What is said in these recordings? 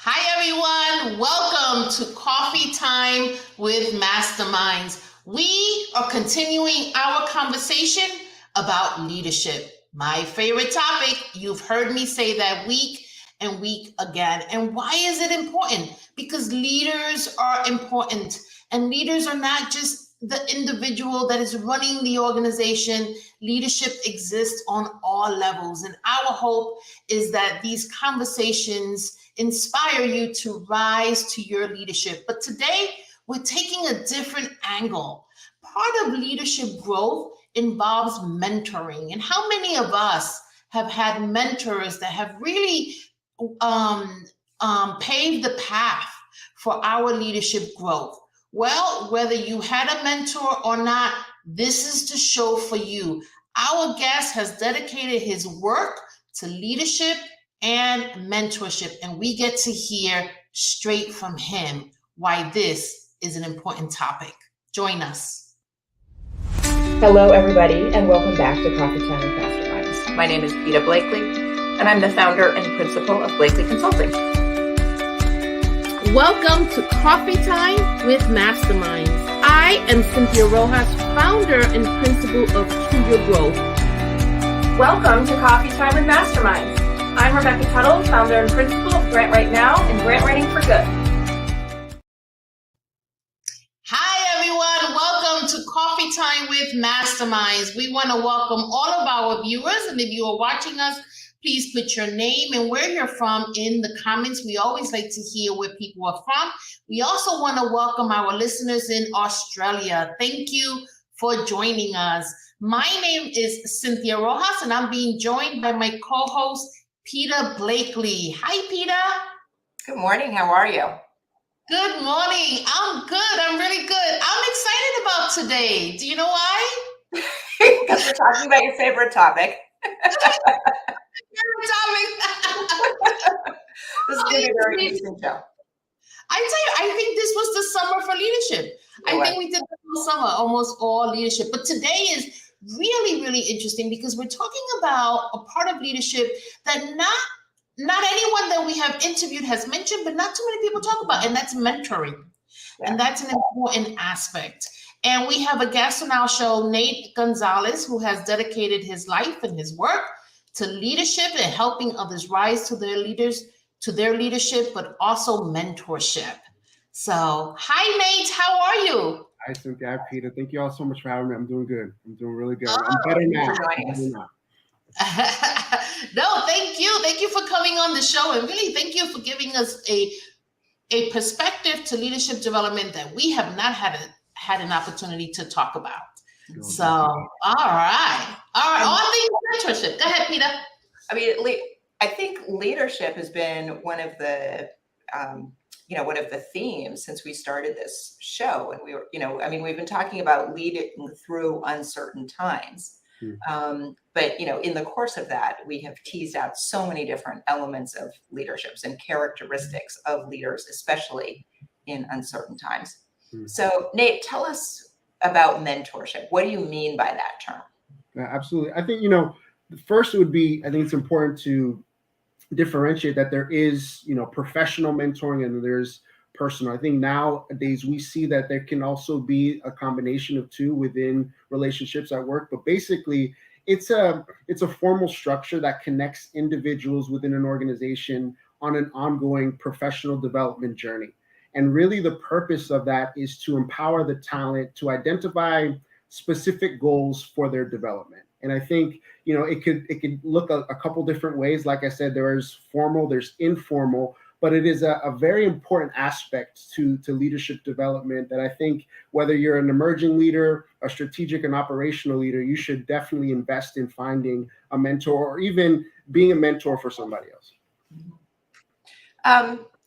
Hi, everyone. Welcome to Coffee Time with Masterminds. We are continuing our conversation about leadership. My favorite topic. You've heard me say that week and week again. And why is it important? Because leaders are important, and leaders are not just the individual that is running the organization. Leadership exists on all levels. And our hope is that these conversations inspire you to rise to your leadership. But today, we're taking a different angle. Part of leadership growth involves mentoring. And how many of us have had mentors that have really paved the path for our leadership growth? Well, whether you had a mentor or not, this is the show for you. Our guest has dedicated his work to leadership and mentorship, and we get to hear straight from him why this is an important topic. Join us. Hello, everybody, and welcome back to Coffee Time with Masterminds. My name is Peta Blakely, and I'm the founder and principal of Blakely Consulting. Welcome to Coffee Time with Masterminds. I am Cynthia Rojas, founder and principal of To Your Growth. Welcome to Coffee Time with Masterminds. I'm Rebecca Tuttle, founder and principal of Grant Right Now and Grant Writing for Good. Hi, everyone. Welcome to Coffee Time with Masterminds. We want to welcome all of our viewers, and if you are watching us, please put your name and where you're from in the comments. We always like to hear where people are from. We also want to welcome our listeners in Australia. Thank you for joining us. My name is Cynthia Rojas, and I'm being joined by my co-host, Peta Blakely. Hi, Peta. Good morning. How are you? Good morning. I'm good. I'm really good. I'm excited about today. Do you know why? Because we're talking about your favorite topic. Favorite topic. This is going to be a very interesting show. I tell you, I think this was the summer for leadership. I think we did the whole summer, almost all leadership. But today is really, really interesting because we're talking about a part of leadership that not anyone that we have interviewed has mentioned, but not too many people talk about, and that's mentoring. Yeah. And that's an important aspect. And we have a guest on our show, Nate Gonzalez, who has dedicated his life and his work to leadership and helping others rise to their leadership, but also mentorship. So, hi, Nate. How are you? Hi, Cynthia. Hi, Peta. Thank you all so much for having me. I'm doing good. I'm doing really good. I'm better now. No, thank you. Thank you for coming on the show. And really, thank you for giving us a perspective to leadership development that we have not had an opportunity to talk about. So, all right. On the mentorship. Go ahead, Peta. I mean, I think leadership has been one of the themes since we started this show. And we were, we've been talking about leading through uncertain times. But, in the course of that, we have teased out so many different elements of leaderships and characteristics of leaders, especially in uncertain times. So, Nate, tell us about mentorship. What do you mean by that term? Yeah, absolutely. I think, first it would be, I think it's important to differentiate that there is, professional mentoring and there's personal. I think nowadays we see that there can also be a combination of two within relationships at work, but basically it's a formal structure that connects individuals within an organization on an ongoing professional development journey. And really the purpose of that is to empower the talent to identify specific goals for their development. And I think, it could look a couple different ways. Like I said, there's formal, there's informal, but it is a very important aspect to leadership development that I think whether you're an emerging leader, a strategic and operational leader, you should definitely invest in finding a mentor or even being a mentor for somebody else.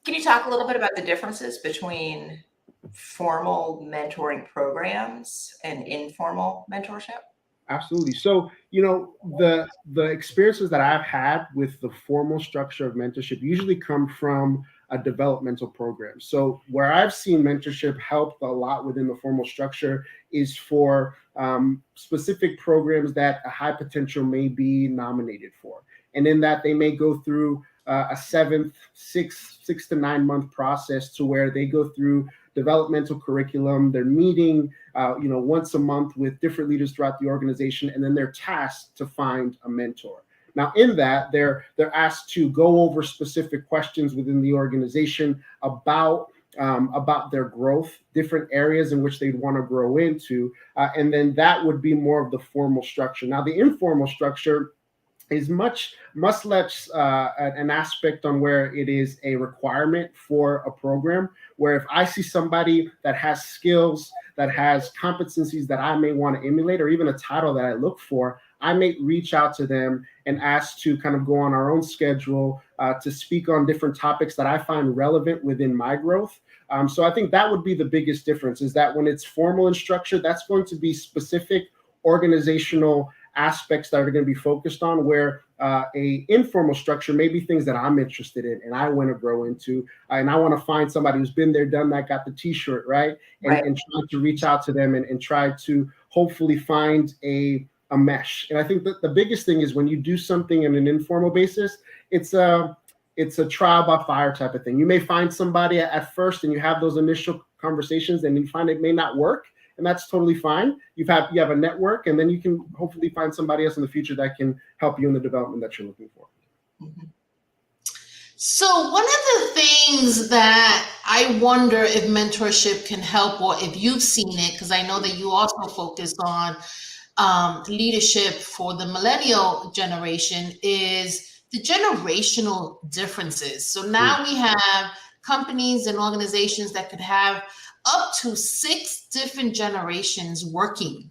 Can you talk a little bit about the differences between formal mentoring programs and informal mentorship? Absolutely. So, the experiences that I've had with the formal structure of mentorship usually come from a developmental program. So where I've seen mentorship help a lot within the formal structure is for specific programs that a high potential may be nominated for. And in that they may go through a 6 to 9 month process to where they go through developmental curriculum. They're meeting, once a month with different leaders throughout the organization, and then they're tasked to find a mentor. Now, in that, they're asked to go over specific questions within the organization about their growth, different areas in which they'd want to grow into, and then that would be more of the formal structure. Now, the informal structure is much less an aspect on where it is a requirement for a program, where if I see somebody that has skills, that has competencies that I may want to emulate, or even a title that I look for, I may reach out to them and ask to kind of go on our own schedule to speak on different topics that I find relevant within my growth. So I think that would be the biggest difference, is that when it's formal in structure, that's going to be specific organizational aspects that are going to be focused on, where a informal structure may be things that I'm interested in and I want to grow into, and I want to find somebody who's been there, done that, got the t-shirt, right? And try to reach out to them and try to hopefully find a mesh. And I think that the biggest thing is when you do something in an informal basis, it's a trial by fire type of thing. You may find somebody at first and you have those initial conversations and you find it may not work, and that's totally fine. You have a network, and then you can hopefully find somebody else in the future that can help you in the development that you're looking for. Mm-hmm. So one of the things that I wonder if mentorship can help, or if you've seen it, because I know that you also focus on leadership for the millennial generation, is the generational differences. So now we have companies and organizations that could have up to 6 different generations working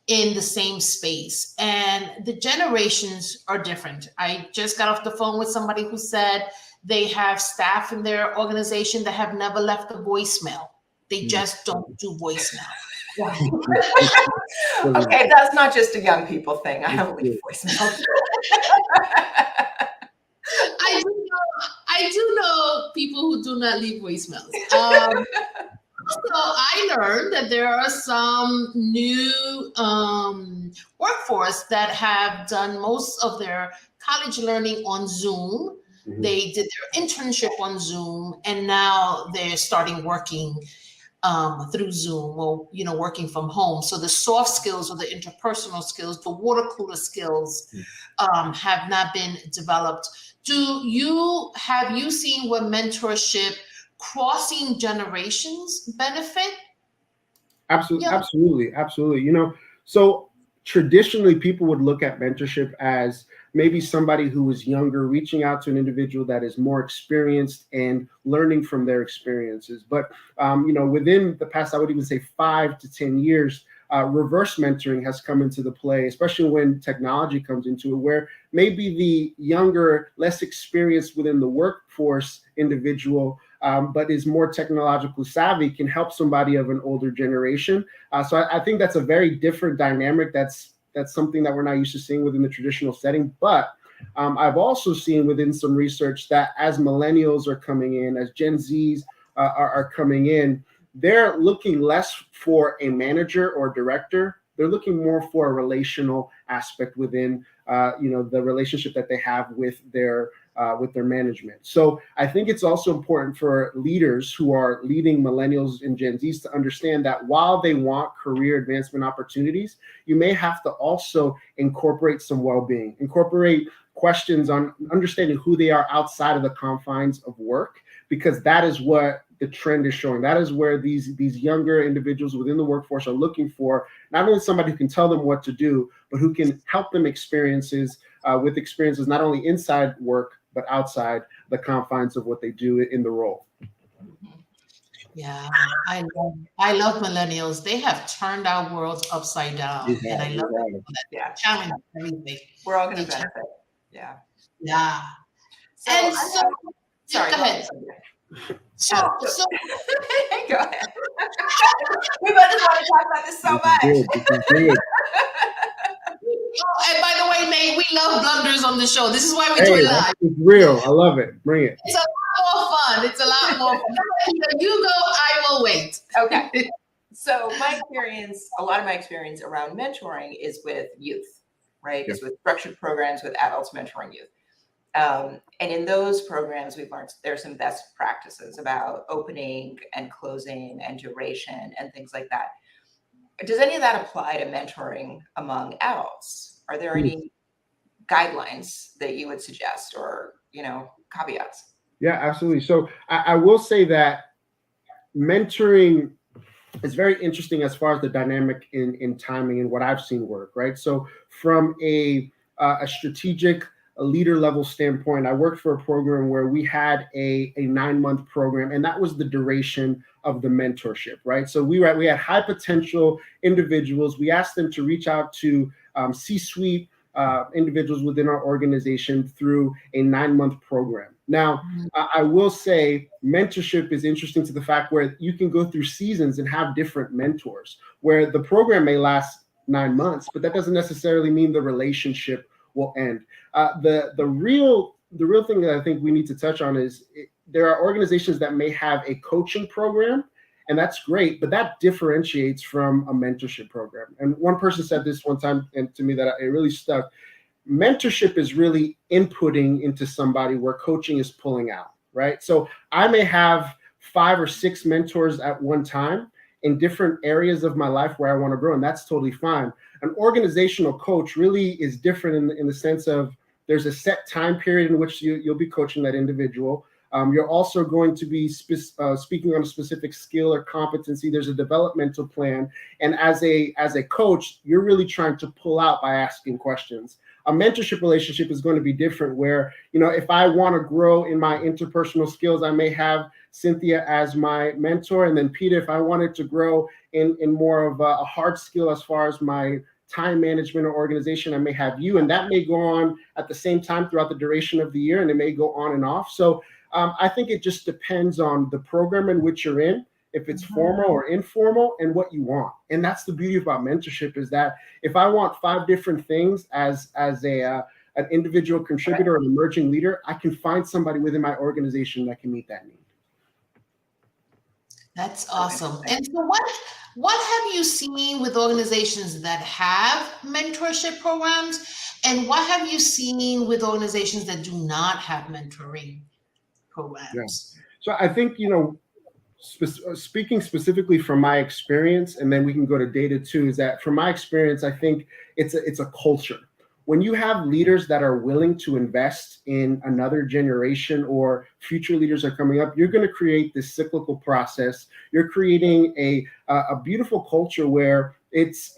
in the same space, and the generations are different. I just got off the phone with somebody who said they have staff in their organization that have never left a voicemail. They just don't do voicemail. Okay, that's not just a young people thing. I don't leave voicemail. I do know people who do not leave voicemails. So I learned that there are some new workforce that have done most of their college learning on Zoom. Mm-hmm. They did their internship on Zoom, and now they're starting working through Zoom, or working from home. So the soft skills, or the interpersonal skills, the water cooler skills have not been developed. Have you seen what mentorship crossing generations benefit? Absolutely. So traditionally people would look at mentorship as maybe somebody who is younger reaching out to an individual that is more experienced and learning from their experiences. But within the past, I would even say 5 to 10 years, reverse mentoring has come into the play, especially when technology comes into it, where maybe the younger, less experienced within the workforce individual, but is more technologically savvy, can help somebody of an older generation. So I think that's a very different dynamic. That's something that we're not used to seeing within the traditional setting. But I've also seen within some research that as millennials are coming in, as Gen Zs are coming in, they're looking less for a manager or director. They're looking more for a relational aspect within, the relationship that they have with their management. So I think it's also important for leaders who are leading millennials and Gen Zs to understand that while they want career advancement opportunities, you may have to also incorporate some well-being, incorporate questions on understanding who they are outside of the confines of work, because that is what the trend is showing. That is where these younger individuals within the workforce are looking for, not only somebody who can tell them what to do, but who can help them with experiences not only inside work, but outside the confines of what they do in the role. Yeah, I love millennials. They have turned our world upside down, and I love that. Yeah, challenge everything. We're all going to benefit. Yeah. Yeah. So and sorry, go ahead. So go ahead. We both just want to talk about this so much. This is good. And by the way, Nate, we love blunders on the show. This is why we do it live. It's real. I love it. Bring it. It's a lot more fun. It's a lot more fun. You go, I will wait. Okay. So a lot of my experience around mentoring is with youth, right? Yeah. It's with structured programs with adults mentoring youth. And in those programs, we've learned there's some best practices about opening and closing and duration and things like that. Does any of that apply to mentoring among adults? Are there any guidelines that you would suggest, or, caveats? Yeah, absolutely. So I will say that mentoring is very interesting as far as the dynamic in timing and what I've seen work, right? So from a strategic, a leader level standpoint, I worked for a program where we had a 9-month program, and that was the duration of the mentorship, right? So we had high potential individuals. We asked them to reach out to C-suite individuals within our organization through a 9-month program. Now, I will say mentorship is interesting to the fact where you can go through seasons and have different mentors, where the program may last 9 months, but that doesn't necessarily mean the relationship will end. The real thing that I think we need to touch on is there are organizations that may have a coaching program, and that's great, but that differentiates from a mentorship program. And one person said this one time, and to me that it really stuck. Mentorship is really inputting into somebody where coaching is pulling out, right? So I may have 5 or 6 mentors at one time in different areas of my life where I want to grow, and that's totally fine. An organizational coach really is different in the sense of there's a set time period in which you'll be coaching that individual. You're also going to be speaking on a specific skill or competency. There's a developmental plan. And as a coach, you're really trying to pull out by asking questions. A mentorship relationship is going to be different where, if I want to grow in my interpersonal skills, I may have Cynthia as my mentor. And then Peter, if I wanted to grow in more of a hard skill as far as my time management or organization, I may have you. And that may go on at the same time throughout the duration of the year, and it may go on and off. So I think it just depends on the program in which you're in, if it's formal or informal, and what you want. And that's the beauty about mentorship, is that if I want 5 different things as an individual contributor or an emerging leader, I can find somebody within my organization that can meet that need. That's awesome. And so what have you seen with organizations that have mentorship programs, and what have you seen with organizations that do not have mentoring programs? Yeah. So I think, speaking specifically from my experience, and then we can go to data too, is that from my experience, I think it's a culture. When you have leaders that are willing to invest in another generation, or future leaders are coming up, you're going to create this cyclical process. You're creating a beautiful culture where it's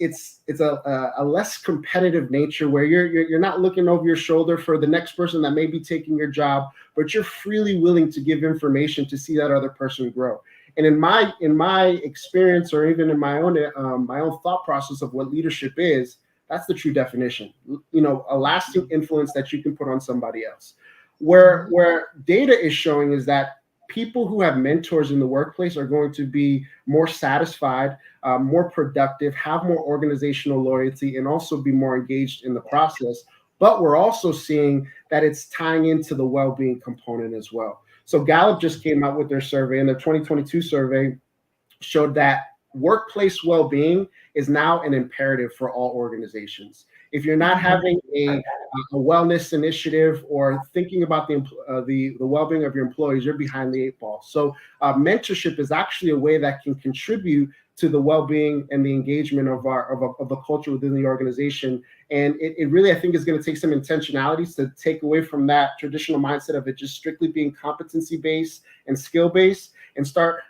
a less competitive nature, where you're not looking over your shoulder for the next person that may be taking your job, but you're freely willing to give information to see that other person grow. And in my experience, or even in my own thought process of what leadership is, that's the true definition. A lasting influence that you can put on somebody else. Where data is showing is that people who have mentors in the workplace are going to be more satisfied, more productive, have more organizational loyalty, and also be more engaged in the process. But we're also seeing that it's tying into the well-being component as well. So Gallup just came out with their survey, and their 2022 survey showed that workplace well-being is now an imperative for all organizations. If you're not having a wellness initiative or thinking about the well-being of your employees, you're behind the 8 ball. So mentorship is actually a way that can contribute to the well-being and the engagement of the culture within the organization. And it really, I think, is going to take some intentionalities to take away from that traditional mindset of it just strictly being competency-based and skill-based, and start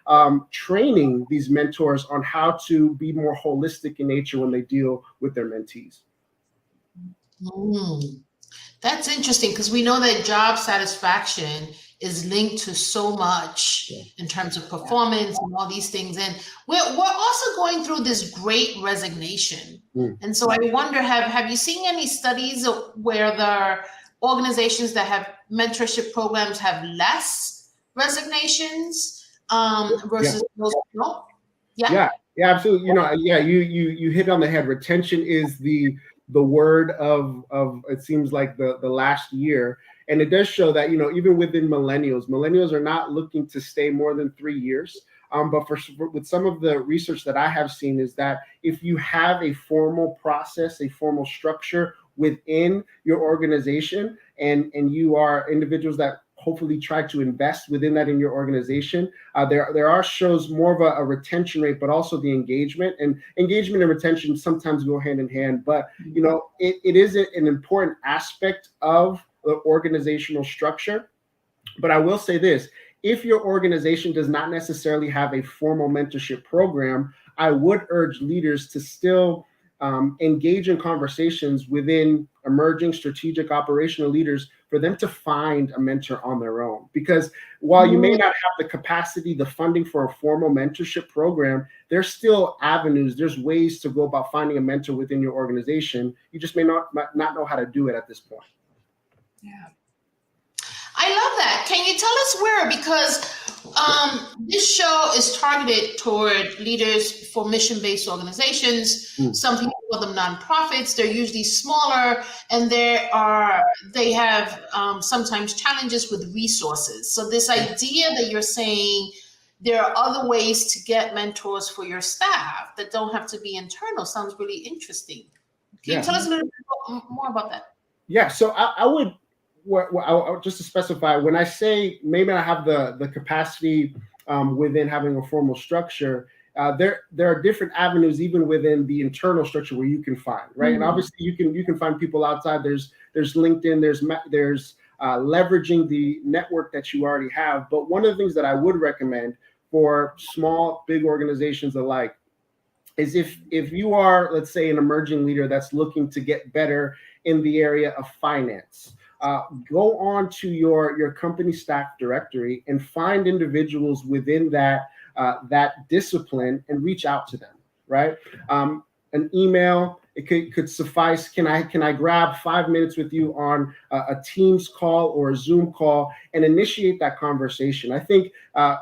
training these mentors on how to be more holistic in nature when they deal with their mentees. That's interesting, because we know that job satisfaction is linked to so much in terms of performance and all these things. And we're also going through this great resignation. And so I wonder, have you seen any studies where the organizations that have mentorship programs have less resignations versus those who don't? Yeah, absolutely. You hit on the head. Retention is the word of it seems like the last year. And it does show that, even within millennials are not looking to stay more than 3 years. But with some of the research that I have seen is that if you have a formal process, a formal structure within your organization, and you are individuals that hopefully try to invest within that in your organization, there are shows more of a retention rate, but also the engagement and retention sometimes go hand in hand. But it is an important aspect of the organizational structure. But I will say this: if your organization does not necessarily have a formal mentorship program, I would urge leaders to still engage in conversations within emerging strategic operational leaders for them to find a mentor on their own. Because while you may not have the capacity, the funding for a formal mentorship program, there's still avenues, there's ways to go about finding a mentor within your organization. You just may not know how to do it at this point. Yeah. I love that. Can you tell us where? Because this show is targeted toward leaders for mission-based organizations. Some people call them nonprofits. They're usually smaller, and they have sometimes challenges with resources. So this idea that you're saying there are other ways to get mentors for your staff that don't have to be internal sounds really interesting. Can you tell us a little bit more about that? Yeah. So I would. Just to specify, when I say maybe I have the capacity within having a formal structure, there are different avenues even within the internal structure where you can find, right? And obviously you can find people outside. There's LinkedIn. There's leveraging the network that you already have. But one of the things that I would recommend for small, big organizations alike is if you are, let's say, an emerging leader that's looking to get better in the area of finance. Go on to your company staff directory and find individuals within that discipline and reach out to them, right? An email, it could suffice. Can I grab 5 minutes with you on a Teams call or a Zoom call and initiate that conversation? I think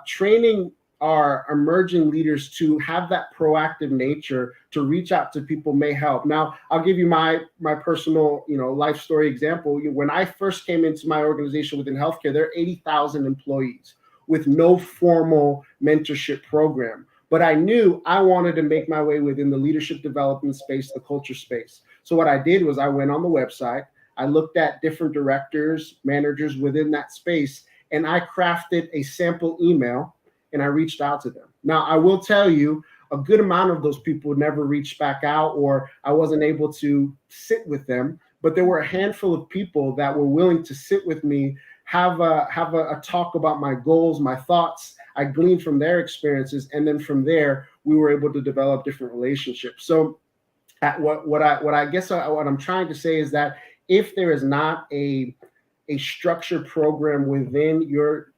training our emerging leaders to have that proactive nature to reach out to people may help. Now, I'll give you my personal, life story example. When I first came into my organization within healthcare, there are 80,000 employees with no formal mentorship program. But I knew I wanted to make my way within the leadership development space, the culture space. So what I did was I went on the website, I looked at different directors, managers within that space, and I crafted a sample email and I reached out to them. Now, I will tell you, a good amount of those people never reached back out, or I wasn't able to sit with them. But there were a handful of people that were willing to sit with me, have a talk about my goals, my thoughts. I gleaned from their experiences, and then from there, we were able to develop different relationships. So, what I'm trying to say is that if there is not a structured program within your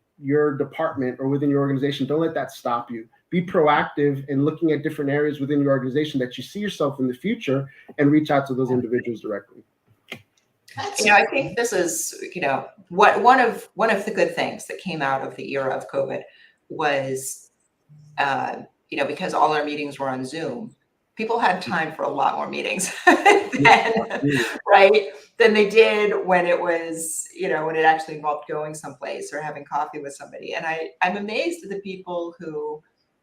department or within your organization, don't let that stop you. Be proactive in looking at different areas within your organization that you see yourself in the future and reach out to those individuals directly. I think this is, what one of the good things that came out of the era of COVID was, because all our meetings were on Zoom, people had time for a lot more meetings than they did when it was, when it actually involved going someplace or having coffee with somebody. And I'm amazed at the people who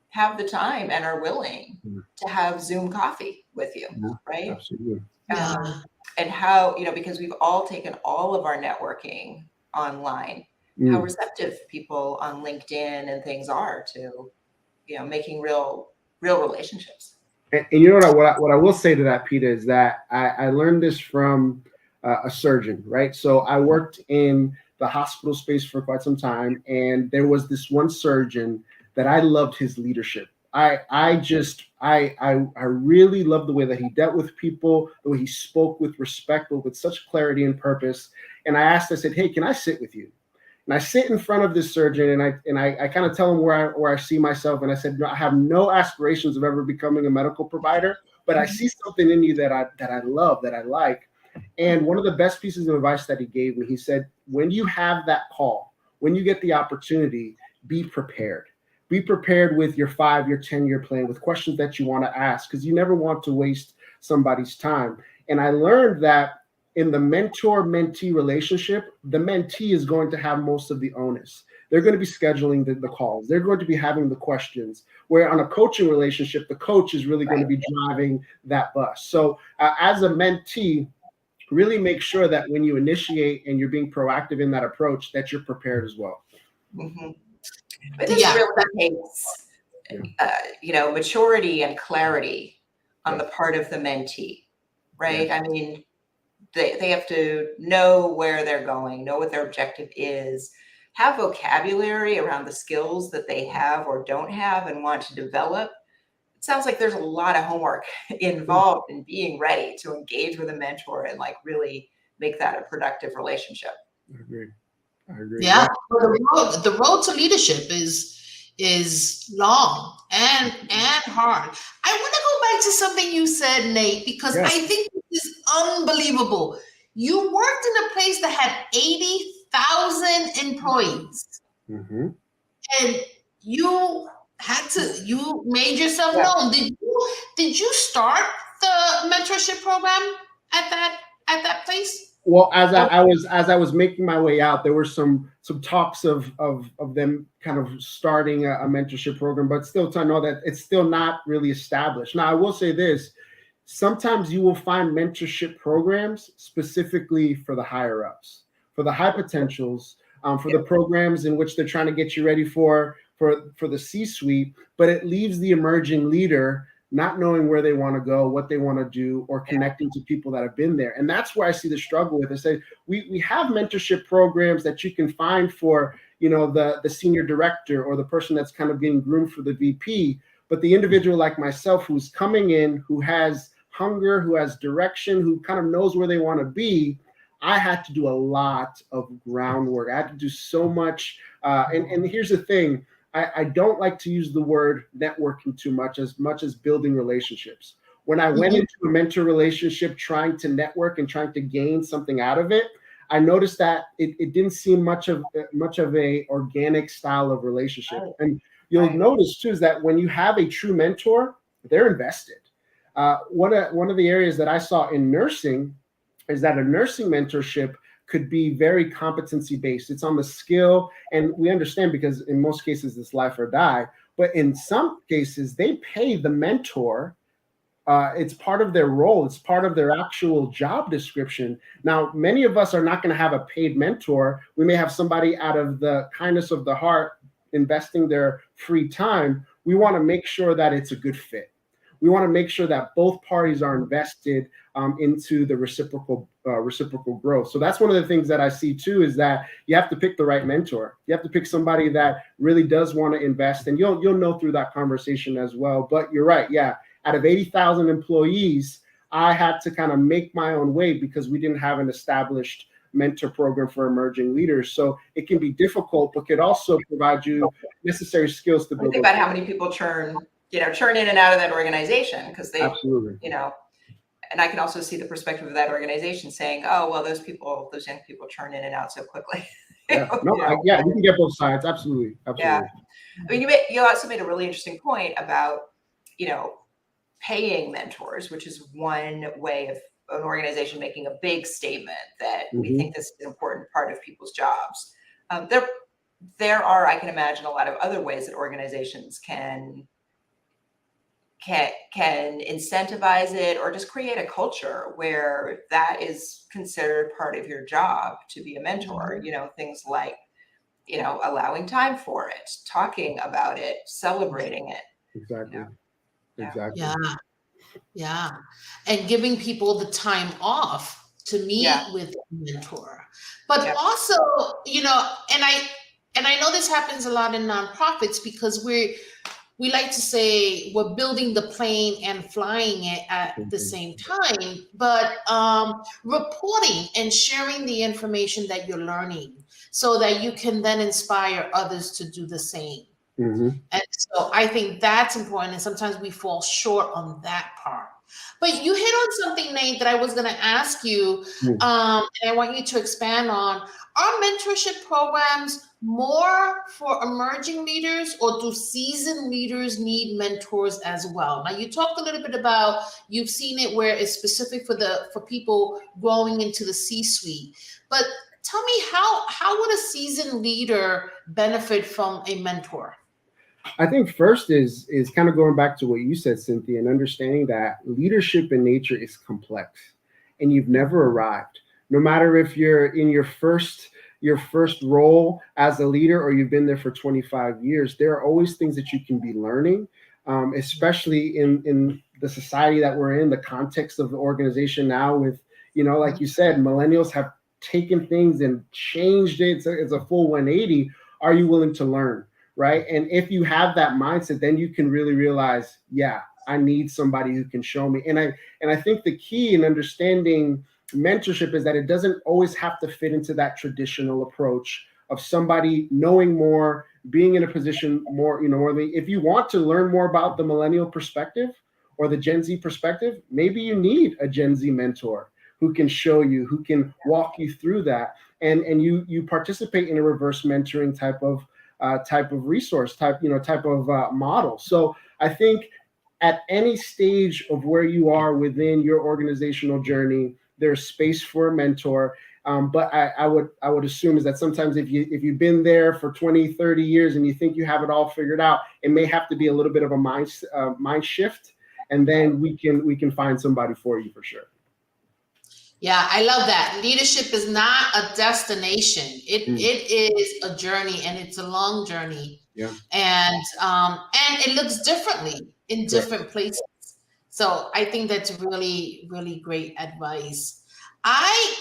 have the time and are willing to have Zoom coffee with you, right? Absolutely. And how, because we've all taken all of our networking online, how receptive people on LinkedIn and things are to, making real relationships. And you know what I will say to that, Peter, is that I learned this from a surgeon, right? So I worked in the hospital space for quite some time, and there was this one surgeon that I loved his leadership. I really loved the way that he dealt with people, the way he spoke with respect, but with such clarity and purpose. And I said, hey, can I sit with you? And I sit in front of this surgeon and I kind of tell him where I see myself. And I said, I have no aspirations of ever becoming a medical provider, but I see something in you that I love, that I like. And one of the best pieces of advice that he gave me, he said, when you have that call, when you get the opportunity, be prepared. Be prepared with your 5-year, 10-year plan, with questions that you want to ask, because you never want to waste somebody's time. And I learned that in the mentor-mentee relationship, the mentee is going to have most of the onus. They're going to be scheduling the calls. They're going to be having the questions. Where on a coaching relationship, the coach is really going to be driving that bus. So as a mentee, really make sure that when you initiate and you're being proactive in that approach, that you're prepared as well. Mm-hmm. But this really takes, maturity and clarity on the part of the mentee, right? I mean, they have to know where they're going, know what their objective is, have vocabulary around the skills that they have or don't have and want to develop. It sounds like there's a lot of homework involved in being ready to engage with a mentor and like really make that a productive relationship. I agree. Yeah, the road to leadership is long and hard. I want to go back to something you said, Nate, because I think this is unbelievable. You worked in a place that had 80,000 employees, and you made yourself known. Did you start the mentorship program at that place? Well, as I was making my way out, there were some talks of them kind of starting a mentorship program, but still to know that it's still not really established. Now, I will say this: sometimes you will find mentorship programs specifically for the higher ups, for the high potentials, for the programs in which they're trying to get you ready for the C-suite, but it leaves the emerging leader not knowing where they want to go, what they want to do, or connecting to people that have been there. And that's where I see the struggle with it. Say we have mentorship programs that you can find for, the senior director or the person that's kind of getting groomed for the VP, but the individual like myself who's coming in, who has hunger, who has direction, who kind of knows where they want to be, I had to do a lot of groundwork. I had to do so much. And here's the thing. I don't like to use the word networking too much as building relationships. When I went into a mentor relationship trying to network and trying to gain something out of it, I noticed that it didn't seem much of a organic style of relationship. And you'll notice too is that when you have a true mentor, they're invested. One of the areas that I saw in nursing is that a nursing mentorship could be very competency based. It's on the skill, and we understand because in most cases it's life or die, but in some cases they pay the mentor. It's part of their role. It's part of their actual job description. Now, many of us are not going to have a paid mentor. We may have somebody out of the kindness of the heart investing their free time. We want to make sure that it's a good fit. We want to make sure that both parties are invested into the reciprocal growth. So that's one of the things that I see too, is that you have to pick the right mentor. You have to pick somebody that really does want to invest, and you'll know through that conversation as well. But you're right, out of 80,000 employees, I had to kind of make my own way because we didn't have an established mentor program for emerging leaders. So it can be difficult, but could also provide you necessary skills to build. Think about how many people churn in and out of that organization because they, absolutely, and I can also see the perspective of that organization saying, oh, well, those young people churn in and out so quickly. You can get both sides. Absolutely. Yeah. I mean, you also made a really interesting point about, paying mentors, which is one way of an organization making a big statement that we think this is an important part of people's jobs. There are, I can imagine, a lot of other ways that organizations can incentivize it or just create a culture where that is considered part of your job to be a mentor. Things like, allowing time for it, talking about it, celebrating it. Exactly. Exactly. Yeah. And giving people the time off to meet with a mentor. But also, and I know this happens a lot in nonprofits because we like to say we're building the plane and flying it at the same time, but reporting and sharing the information that you're learning so that you can then inspire others to do the same. And so I think that's important. And sometimes we fall short on that part. But you hit on something, Nate, that I was going to ask you, and I want you to expand on. Are mentorship programs more for emerging leaders, or do seasoned leaders need mentors as well? Now, you talked a little bit about you've seen it where it's specific for people growing into the C-suite. But tell me, how would a seasoned leader benefit from a mentor? I think first is kind of going back to what you said, Cynthia, and understanding that leadership in nature is complex. and you've never arrived. No matter if you're in your first role as a leader or you've been there for 25 years, there are always things that you can be learning, especially in the society that we're in, the context of the organization now with, like you said, millennials have taken things and changed it. It's a full 180. Are you willing to learn? Right. And if you have that mindset, then you can really realize, yeah, I need somebody who can show me. And I think the key in understanding mentorship is that it doesn't always have to fit into that traditional approach of somebody knowing more, being in a position more, if you want to learn more about the millennial perspective or the Gen Z perspective, maybe you need a Gen Z mentor who can show you, who can walk you through that. And you participate in a reverse mentoring type of resource, type of model. So I think at any stage of where you are within your organizational journey, there's space for a mentor. But I would assume is that sometimes if you've been there for 20, 30 years and you think you have it all figured out, it may have to be a little bit of a mind shift, and then we can find somebody for you for sure. Yeah, I love that. Leadership is not a destination. It is a journey, and it's a long journey. Yeah. And it looks differently in different places. So I think that's really, really great advice. I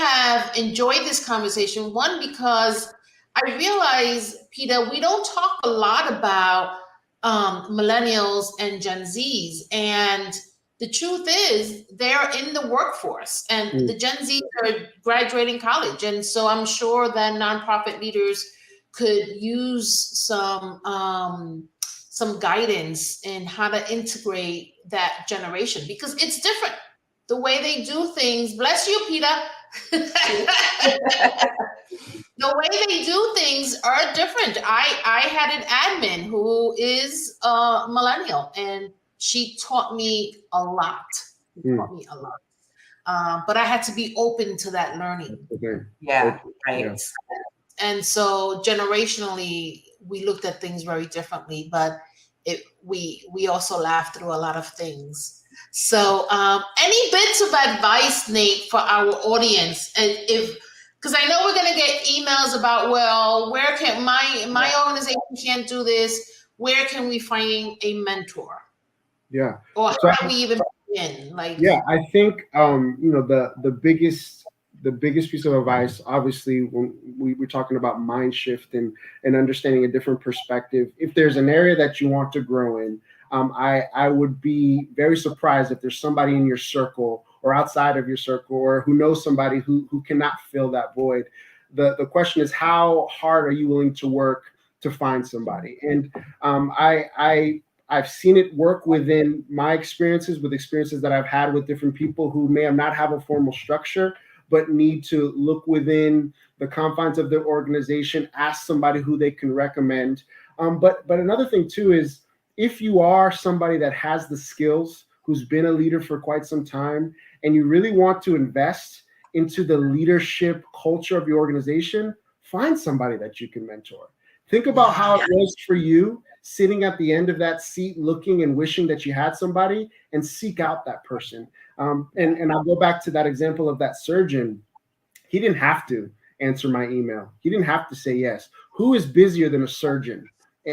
have enjoyed this conversation, one, because I realize, Peter, we don't talk a lot about millennials and Gen Zs. And the truth is they're in the workforce, and the Gen Zs are graduating college. And so I'm sure that nonprofit leaders could use some guidance in how to integrate that generation, because it's different. The way they do things, bless you, Peter. The way they do things are different. I had an admin who is a millennial, and she taught me a lot. But I had to be open to that learning. Okay. Yeah, right. Yeah. And so generationally, we looked at things very differently, but we also laughed through a lot of things. So any bits of advice, Nate, for our audience? And because I know we're going to get emails about, well, where can my organization can't do this. Where can we find a mentor? Yeah. Or how do we even begin? I think the biggest piece of advice, obviously, when we're talking about mind shift and understanding a different perspective, if there's an area that you want to grow in, I would be very surprised if there's somebody in your circle or outside of your circle or who knows somebody who cannot fill that void. The question is, how hard are you willing to work to find somebody? And I've seen it work within my experiences that I've had with different people who may not have a formal structure, but need to look within the confines of their organization, ask somebody who they can recommend. But another thing too is, if you are somebody that has the skills, who's been a leader for quite some time, and you really want to invest into the leadership culture of your organization, find somebody that you can mentor. Think about how it was for you sitting at the end of that seat, looking and wishing that you had somebody, and seek out that person. And I'll go back to that example of that surgeon. He didn't have to answer my email. He didn't have to say yes. Who is busier than a surgeon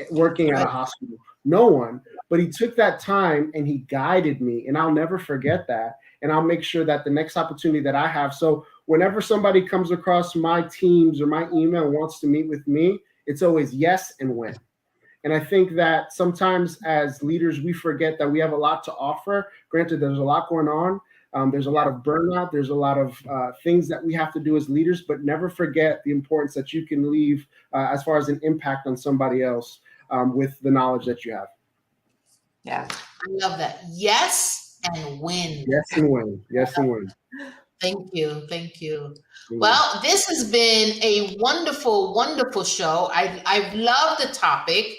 working at a hospital? No one. But he took that time and he guided me, and I'll never forget that. And I'll make sure that the next opportunity that I have. So whenever somebody comes across my Teams or my email and wants to meet with me, it's always yes and when. And I think that sometimes as leaders, we forget that we have a lot to offer. Granted, there's a lot going on. There's a lot of burnout. There's a lot of things that we have to do as leaders, but never forget the importance that you can leave as far as an impact on somebody else with the knowledge that you have. Yeah. I love that. Yes and win. Yes and win. Yes and win. Thank you. Thank you. Well, this has been a wonderful, wonderful show. I've loved the topic.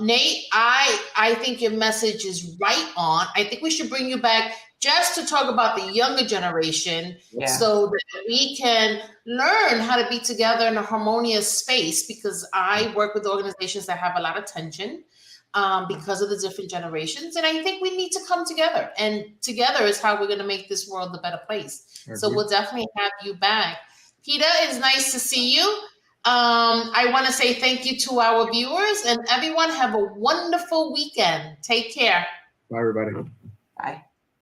Nate, I think your message is right on. I think we should bring you back just to talk about the younger generation so that we can learn how to be together in a harmonious space, because I work with organizations that have a lot of tension. because of the different generations. And I think we need to come together, and together is how we're going to make this world a better place. So we'll definitely have you back. Peter, it's nice to see you. I want to say thank you to our viewers, and everyone have a wonderful weekend. Take care. Bye, everybody. Bye.